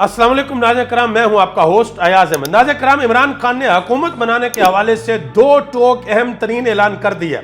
अस्सलाम वालेकुम नाज़रीन कराम, मैं हूं आपका होस्ट अयाज अहमद। नाज़रीन कराम, इमरान खान ने हुकूमत बनाने के हवाले से दो टोक अहम तरीन ऐलान कर दिया।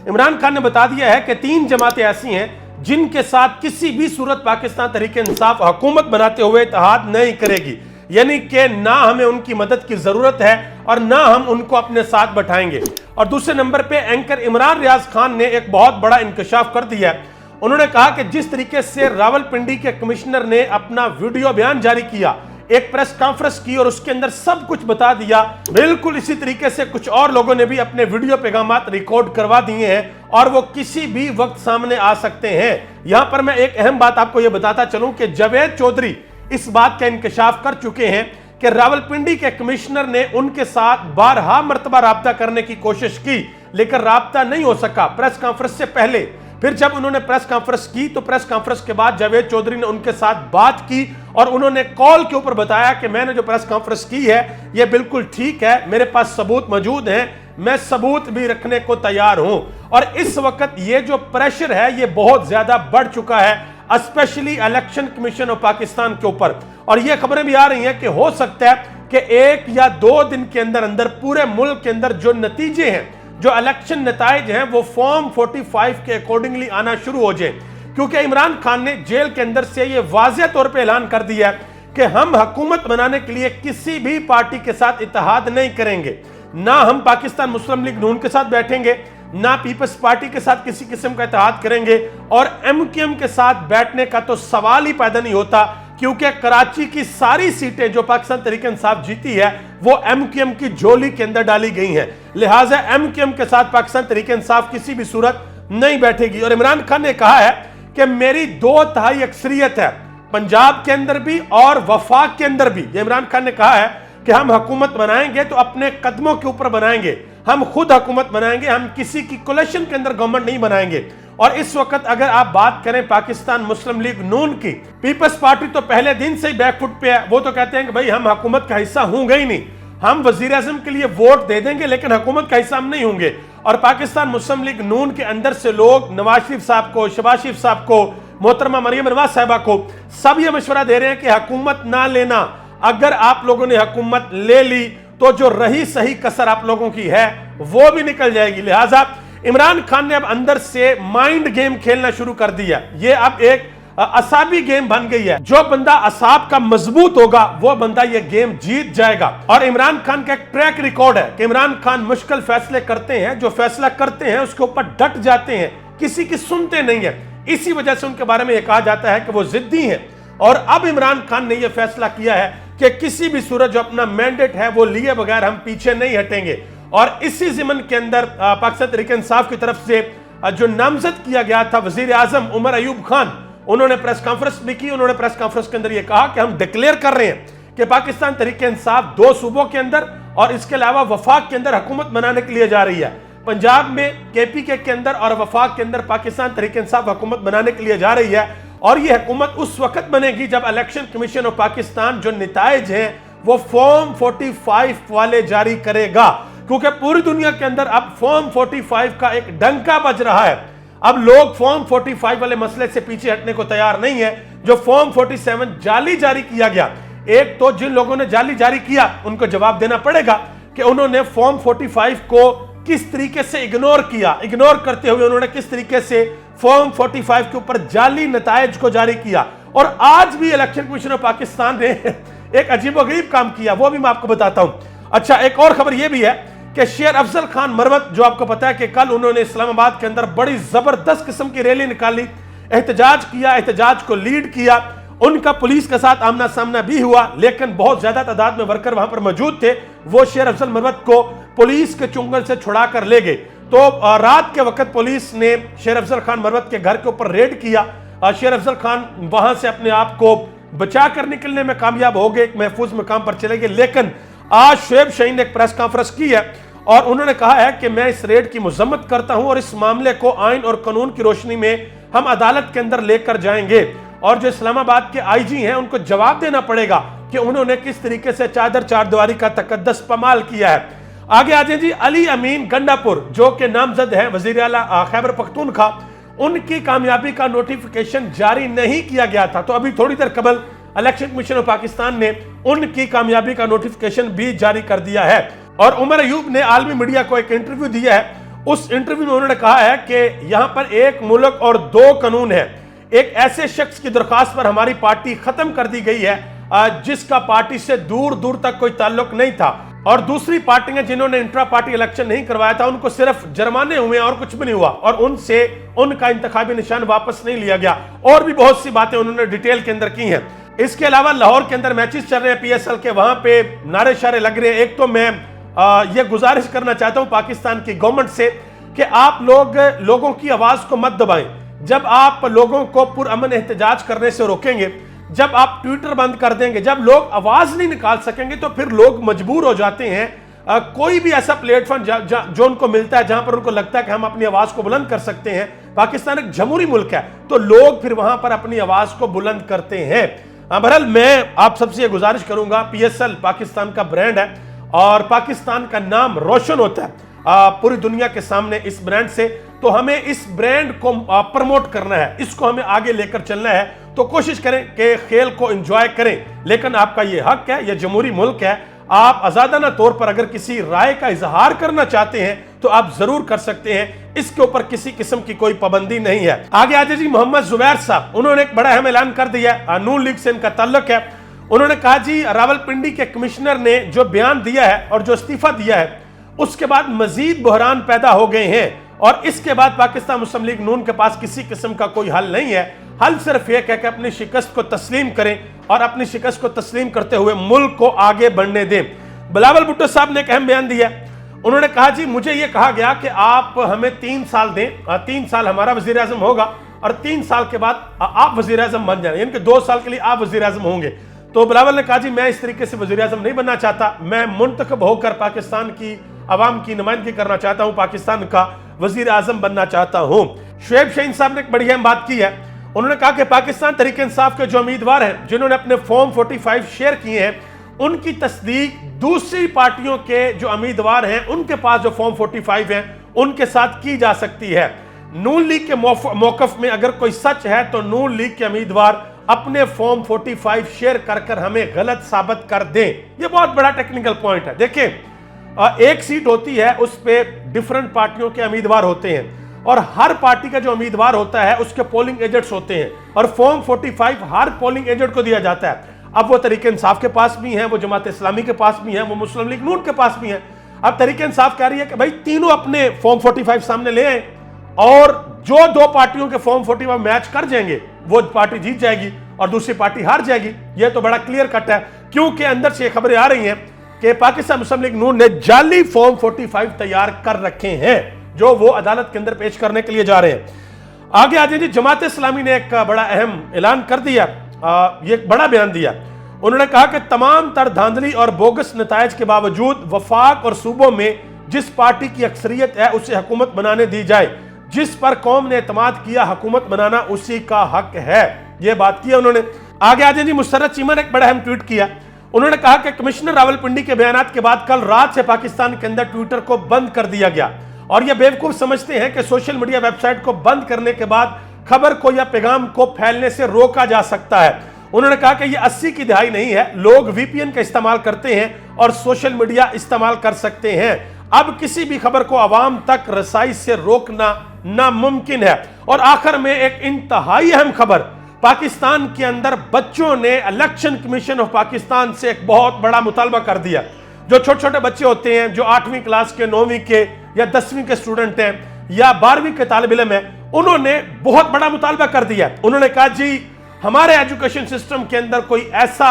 इमरान खान ने बता दिया है कि 3 जमातें ऐसी हैं जिनके साथ किसी भी सूरत पाकिस्तान तहरीक इंसाफ हुकूमत बनाते हुए इत्तेहाद नहीं करेगी, यानी कि ना हमें उनकी मदद की जरूरत है और ना हम उनको अपने साथ बैठाएंगे। और दूसरे नंबर पे एंकर इमरान रियाज खान ने एक बहुत बड़ा इंकशाफ कर दिया है। उन्होंने कहा कि जिस तरीके से रावलपिंडी के कमिश्नर ने अपना वीडियो बयान जारी किया, एक प्रेस कॉन्फ्रेंस की और उसके अंदर सब कुछ बता दिया, बिल्कुल इसी तरीके से कुछ और लोगों ने भी अपने वीडियो पैगामात रिकॉर्ड करवा दिए हैं और वो किसी भी वक्त सामने आ सकते हैं। यहां पर मैं एक अहम बात आपको यह बताता चलूं कि जावेद चौधरी इस बात का इंकशाफ कर चुके हैं कि रावलपिंडी के कमिश्नर ने उनके साथ बारहा मर्तबा राब्ता करने की कोशिश की, लेकिन राब्ता नहीं हो सका प्रेस कॉन्फ्रेंस से पहले। फिर जब उन्होंने प्रेस कॉन्फ्रेंस की तो प्रेस कॉन्फ्रेंस के बाद जावेद चौधरी ने उनके साथ बात की और उन्होंने कॉल के ऊपर बताया कि मैंने जो प्रेस कॉन्फ्रेंस की है यह बिल्कुल ठीक है, मेरे पास सबूत मौजूद हैं, मैं सबूत भी रखने को तैयार हूं। और इस वक्त ये जो प्रेशर है ये बहुत ज्यादा बढ़ चुका है, specially election commission of Pakistan के ऊपर। और ये खबरें भी आ रही हैं कि हो सकता है कि 1 या 2 दिन के अंदर अंदर पूरे मुल्क के अंदर जो नतीजे हैं, जो इलेक्शन नताइज हैं, वो फॉर्म 45 के अकॉर्डिंगली आना शुरू हो जाए। क्योंकि इमरान खान ने जेल के अंदर से ये वाज़ेह तौर पे ऐलान कर दिया कि हम हुकूमत बनाने के लिए किसी भी पार्टी के साथ इत्तेहाद नहीं करेंगे, ना हम पाकिस्तान मुस्लिम लीग नून के साथ बैठेंगे, ना पीपल्स पार्टी के साथ किसी किस्म का इत्तेहाद करेंगे, और MQM के साथ बैठने का तो सवाल ही पैदा नहीं होता, क्योंकि कराची की सारी सीटें जो पाकिस्तान तहरीक इंसाफ जीती है वो MQM की झोली के अंदर डाली गई हैं। लिहाजा MQM के साथ पाकिस्तान तहरीक इंसाफ किसी भी सूरत नहीं बैठेगी। और इमरान खान ने कहा है कि मेरी 2/3 अक्सरियत है पंजाब के अंदर भी और वफाक के अंदर भी। इमरान खान ने कहा है कि हम हुकूमत बनाएंगे तो अपने कदमों के ऊपर बनाएंगे, हम खुद हुकूमत बनाएंगे, हम किसी की कोलिशन के अंदर गवर्नमेंट नहीं बनाएंगे। और इस वक्त अगर आप बात करें पाकिस्तान मुस्लिम लीग नून की, पीपल्स पार्टी तो पहले दिन से ही बैकफुट पे है। वो तो कहते हैं कि भाई हम हुकूमत का हिस्सा होंगे ही नहीं, हम वजीर आज़म के लिए वोट दे देंगे लेकिन हुकूमत का हिस्सा हम नहीं होंगे। और पाकिस्तान मुस्लिम लीग नून के अंदर से लोग नवाज शरीफ साहब को, शहबाज शरीफ साहब को, मोहतरमा मरियम नवाज साहिबा को, सब ये मशवरा दे रहे हैं कि हुकूमत ना लेना। अगर आप लोगों ने हुकूमत ले ली तो जो रही सही कसर आप लोगों की है वो भी निकल जाएगी। लिहाजा इमरान खान ने अब अंदर से माइंड गेम खेलना शुरू कर दिया। ये अब एक असाबी गेम बन गई है। जो बंदा असाब का मजबूत होगा वो बंदा ये गेम जीत जाएगा। और इमरान खान का एक ट्रैक रिकॉर्ड है कि इमरान खान मुश्किल फैसले करते हैं, जो फैसला करते हैं उसके ऊपर डट जाते हैं, किसी की सुनते नहीं है। इसी वजह से उनके बारे में यह कहा जाता है कि वो जिद्दी हैं। और अब इमरान खान ने यह फैसला किया है कि किसी भी सूरत जो अपना मैंडेट है वो लिए बगैर हम पीछे नहीं हटेंगे। और इसी ज़िमन के अंदर पाकिस्तान तहरीक इंसाफ की तरफ से जो नामजद किया गया था वजीर आजम उमर अयूब खान, उन्होंने प्रेस कॉन्फ्रेंस भी की। उन्होंने प्रेस कॉन्फ्रेंस के अंदर यह कहा कि हम डिक्लेयर कर रहे हैं कि पाकिस्तान तहरीक इंसाफ 2 सूबों के अंदर और इसके अलावा वफाक के अंदर हुकूमत बनाने के लिए जा रही है। पंजाब में KPK के अंदर और वफाक के अंदर पाकिस्तान तहरीक इंसाफ हुकूमत बनाने के लिए जा रही है। और यह हुकूमत उस वक्त बनेगी जब इलेक्शन कमीशन ऑफ पाकिस्तान जो नताइज हैं वो फॉर्म 45 वाले जारी करेगा। क्योंकि पूरी दुनिया के अंदर अब फॉर्म 45 का एक डंका बज रहा है। अब लोग फॉर्म 45 वाले मसले से पीछे हटने को तैयार नहीं है। जो फॉर्म 47 जाली जारी किया गया, एक तो जिन लोगों ने जाली जारी किया उनको जवाब देना पड़ेगा कि उन्होंने फॉर्म 45 को किस तरीके से इग्नोर किया, इग्नोर करते हुए उन्होंने किस तरीके से फॉर्म 45 के ऊपर जाली नताइज को जारी किया। और आज भी इलेक्शन कमीशन ऑफ पाकिस्तान ने एक अजीबोगरीब काम किया, वो भी मैं आपको बताता हूं। अच्छा, एक और खबर यह भी है कि शेर अफजल खान मरवत, जो आपको पता है कि कल उन्होंने इस्लामाबाद के अंदर बड़ी जबरदस्त किस्म की रैली निकाली, एहतजाज किया, एहतजाज को लीड किया, उनका पुलिस के साथ आमना सामना भी हुआ, लेकिन बहुत ज्यादा तादाद में वर्कर वहां पर मौजूद थे। वो शेर अफजल मरवत को पुलिस के चुंगल से छुड़ा कर ले गए। तो रात के वक्त पुलिस ने शेर अफजल खान मरवत के घर के ऊपर रेड किया। शेर अफजल खान वहां से अपने आप को बचा कर निकलने में कामयाब हो गए, एक महफूज मकाम पर चले गए। लेकिन आज शोएब शाहीन ने एक प्रेस कॉन्फ्रेंस की है और उन्होंने कहा है कि मैं इस रेड की मजम्मत करता हूं और इस मामले को आइन और कानून की रोशनी में हम अदालत के अंदर लेकर जाएंगे। और जो इस्लामाबाद के IG हैं उनको जवाब देना पड़ेगा कि उन्होंने किस तरीके से चादर चारदीवारी का तकद्दस पमाल किया है। आगे आ जाए जी, अली अमीन गंडापुर जो कि नामजद है वजीर आला खैबर पख्तूनख्वा, उनकी कामयाबी का नोटिफिकेशन जारी नहीं किया गया था। तो अभी थोड़ी देर कबल इलेक्शन कमीशन ऑफ पाकिस्तान ने उनकी कामयाबी का नोटिफिकेशन भी जारी कर दिया है। और उमर अयूब ने आलमी मीडिया को एक इंटरव्यू दिया है। उस इंटरव्यू में उन्होंने कहा है कि यहां पर एक मुल्क और दो कानून है। एक ऐसे शख्स की दरखास्त पर हमारी पार्टी खत्म कर दी गई है जिसका पार्टी से दूर दूर तक कोई ताल्लुक नहीं था, और दूसरी पार्टियां जिन्होंने इंट्रा पार्टी इलेक्शन नहीं करवाया था उनको सिर्फ जुर्माने हुए और कुछ भी नहीं हुआ, और उनसे उनका इंतखाबी निशान वापस नहीं लिया गया। और भी बहुत सी बातें उन्होंने डिटेल के अंदर की हैं। इसके अलावा लाहौर के अंदर मैचेस चल रहे हैं PSL के, वहां पे नारे शारे लग रहे हैं। एक तो मैं ये गुजारिश करना चाहता हूं पाकिस्तान की गवर्नमेंट से कि आप लोगों की आवाज को मत दबाएं। जब आप लोगों को पुरअमन एहतजाज करने से रोकेंगे, जब आप ट्विटर बंद कर देंगे, जब लोग आवाज नहीं निकाल सकेंगे, तो फिर लोग मजबूर हो जाते हैं। कोई भी ऐसा प्लेटफॉर्म जो उनको मिलता है जहां पर उनको लगता है कि हम अपनी आवाज को बुलंद कर सकते हैं, पाकिस्तान एक जमहूरी मुल्क है, तो लोग फिर वहां पर अपनी आवाज को बुलंद करते हैं। बहरहाल मैं आप सबसे ये गुजारिश करूंगा, PSL पाकिस्तान का ब्रांड है और पाकिस्तान का नाम रोशन होता है पूरी दुनिया के सामने इस ब्रांड से, तो हमें इस ब्रांड को प्रमोट करना है, इसको हमें आगे लेकर चलना है। तो कोशिश करें कि खेल को एंजॉय करें, लेकिन आपका ये हक है, ये जमहूरी मुल्क है। आप आजादाना तौर पर अगर किसी राय का इजहार करना चाहते हैं तो आप जरूर कर सकते हैं, इसके ऊपर किसी किस्म की कोई पाबंदी नहीं है। आगे आजे जी मोहम्मद जुबैर साहब, उन्होंने एक बड़ा अहम ऐलान कर दिया, नून लीग से इनका ताल्लुक है। उन्होंने कहा जी रावलपिंडी के कमिश्नर ने जो बयान दिया है और जो इस्तीफा दिया है, उसके बाद मजीद बहरान पैदा हो गए हैं और इसके बाद पाकिस्तान मुस्लिम लीग नून के पास किसी किस्म का कोई हल नहीं है। हल सिर्फ यह है कि अपनी शिकस्त को तस्लीम करें और अपनी शिकस्त को तस्लीम करते हुए मुल्क को आगे बढ़ने दें। बिलावल भुट्टो साहब ने एक अहम बयान दिया। उन्होंने कहा जी मुझे यह कहा गया कि आप हमें 3 साल दें, 3 साल हमारा वजीर आजम होगा और 3 साल के बाद आप वजीर आजम बन जाए, यानी कि 2 साल के लिए आप वजीर आजम होंगे। तो बिलावल ने कहा जी मैं इस तरीके से वजीर आजम नहीं बनना चाहता, मैं मुंतखब होकर पाकिस्तान की अवाम की नुमाइंदगी करना चाहता हूं, पाकिस्तान का वजीर आजम बनना चाहता हूं। शुएब शाहीन साहब ने एक बड़ी अहम बात की है। उन्होंने कहा कि पाकिस्तान तहरीक इंसाफ के जो उम्मीदवार हैं जिन्होंने अपने फॉर्म 45 शेयर किए हैं, उनकी तस्दीक दूसरी पार्टियों के जो उम्मीदवार हैं उनके पास जो फॉर्म 45 हैं उनके साथ की जा सकती है। नून लीग के मौकफ में अगर कोई सच है तो नून लीग के उम्मीदवार अपने फॉर्म 45 शेयर कर हमें गलत साबित कर दें। यह बहुत बड़ा टेक्निकल पॉइंट है। देखिए एक सीट होती है, उस पे डिफरेंट पार्टियों के उम्मीदवार होते हैं और हर पार्टी का जो उम्मीदवार होता है उसके पोलिंग एजेंट्स होते हैं और फॉर्म 45 हर पोलिंग एजेंट को दिया जाता है। अब वो तहरीक इंसाफ के पास भी है, वो जमात इस्लामी के पास भी है, वो मुस्लिम लीग नून के पास भी है। अब तहरीक इंसाफ कह रही है कि भाई तीनों अपने फॉर्म 45 सामने ले आए और जो 2 पार्टियों के फॉर्म 45 मैच कर जाएंगे वो पार्टी जीत जाएगी और दूसरी पार्टी हार जाएगी। ये तो बड़ा क्लियर कट है, क्योंकि अंदर से खबरें आ रही हैं कि पाकिस्तान मुस्लिम लीग नून ने जाली फॉर्म 45 तैयार कर रखे हैं जो वो अदालत के अंदर पेश करने के लिए जा रहे हैं। आगे आगे जी जमात इस्लामी ने एक बड़ा अहम ऐलान कर दिया, ये एक बड़ा बयान दिया। उन्होंने कहा कि तमाम तर धांधली और बोगस नतायज के बावजूद वफाक और सूबों में जिस पार्टी की अक्सरियत है उसे हुकूमत बनाने दी जाए, जिस पर कौम ने एतमाद किया हुकूमत बनाना उसी का हक है। यह बात की उन्होंने। आगे आगे जी मुसर्रत चीमा ने एक बड़ा अहम ट्वीट किया। उन्होंने कहा कि कमिश्नर रावलपिंडी के बयानात के बाद कल रात से पाकिस्तान के अंदर ट्विटर को बंद कर दिया गया और यह बेवकूफ समझते हैं कि सोशल मीडिया वेबसाइट को बंद करने के बाद खबर को या पैगाम को फैलने से रोका जा सकता है। उन्होंने कहा कि यह 80 की दहाई नहीं है, लोग VPN का इस्तेमाल करते हैं और सोशल मीडिया इस्तेमाल कर सकते हैं। अब किसी भी खबर को आवाम तक रसाई से रोकना नामुमकिन है। और आखिर में एक इंतहाई अहम खबर, पाकिस्तान के अंदर बच्चों ने इलेक्शन कमीशन ऑफ पाकिस्तान से एक बहुत बड़ा मुतालबा कर दिया। जो छोटे छोटे बच्चे होते हैं, जो 8वीं क्लास के, 9वीं के या 10वीं के स्टूडेंट हैं या 12वीं के तालिब इल्म हैं, उन्होंने बहुत बड़ा मुतालबा कर दिया। उन्होंने कहा जी हमारे एजुकेशन सिस्टम के अंदर कोई ऐसा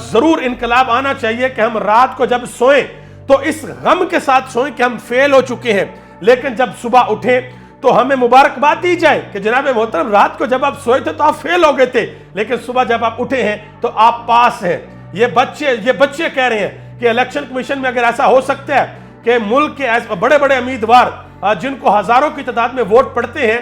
जरूर इनकलाब आना चाहिए कि हम रात को जब सोएं तो इस गम के साथ सोएं कि हम फेल हो चुके हैं, लेकिन जब सुबह उठें तो हमें मुबारकबाद दी जाए कि जनाब मोहतरम रात को जब आप सोए थे तो आप फेल हो गए थे, लेकिन सुबह जब आप उठे हैं तो आप पास हैं। ये बच्चे कह रहे हैं कि इलेक्शन कमीशन में अगर ऐसा हो सकता है कि मुल्क के बड़े बड़े उम्मीदवार जिनको हजारों की तादाद में वोट पड़ते हैं,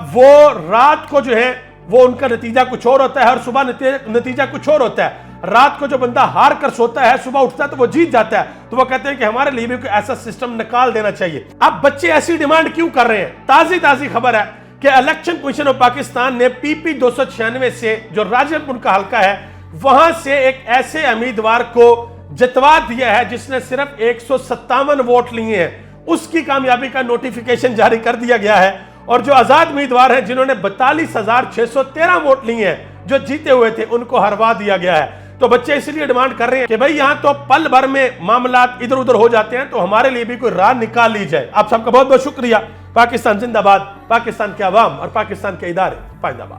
वो रात को जो है वो उनका नतीजा कुछ और होता है और सुबह नतीजा कुछ और होता है। रात को जो बंदा हार कर सोता है, सुबह उठता है तो वो जीत जाता है। तो वो कहते हैं कि हमारे लिए भी कोई ऐसा सिस्टम निकाल देना चाहिए। अब बच्चे ऐसी डिमांड क्यों कर रहे हैं? ताजी खबर है कि इलेक्शन कमीशन ऑफ पाकिस्तान ने PP 296 से जो राजनपुर का हल्का है वहां से एक ऐसे उम्मीदवार को जितवा दिया है जिसने सिर्फ 157 वोट लिए हैं, उसकी कामयाबी का नोटिफिकेशन जारी कर दिया गया है। और जो आजाद उम्मीदवार हैं जिन्होंने 42,613 वोट लिए हैं, जो जीते हुए थे, उनको हरवा दिया गया है। तो बच्चे इसलिए डिमांड कर रहे हैं कि भाई यहां तो पल भर में मामला इधर उधर हो जाते हैं, तो हमारे लिए भी कोई राह निकाल ली जाए। आप सबका बहुत बहुत शुक्रिया। पाकिस्तान जिंदाबाद, पाकिस्तान के अवाम और पाकिस्तान के इदारे पाइंदाबाद।